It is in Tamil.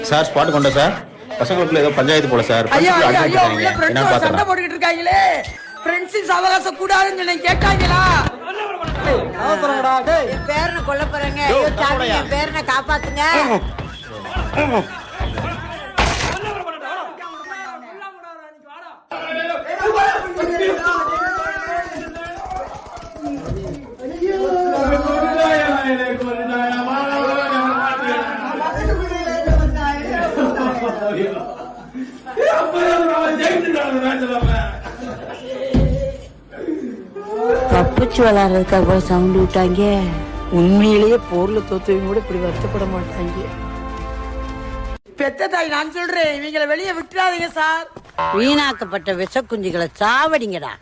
சார் ஸ்பாட் கொண்ட சார் பசங்களுக்குள்ள ஏதோ பஞ்சாயத்து போல சார். சண்டை போட்டுக்கிட்டு இருக்காங்களே. ஃப்ரெண்ட்ஸின் அவகாசம் கூடாதுன்னு சொல்லி கேட்டாங்களா? பேரனை கொல்ல போறேங்க. பேரனை காப்பாத்துங்க. தப்பிச்சு விளையாடுறதுக்காக சவுண்ட் விட்டாங்க. உண்மையிலேயே போர்ல தோத்தவங்க கூட இப்படி வருத்தப்பட மாட்டாங்க. பெத்த தாய் நான் சொல்றேன், இவங்களை வெளியே விட்டுறாதீங்க சார். வீணாக்கப்பட்ட விஷ குஞ்சுகளை சாவடிங்கடா.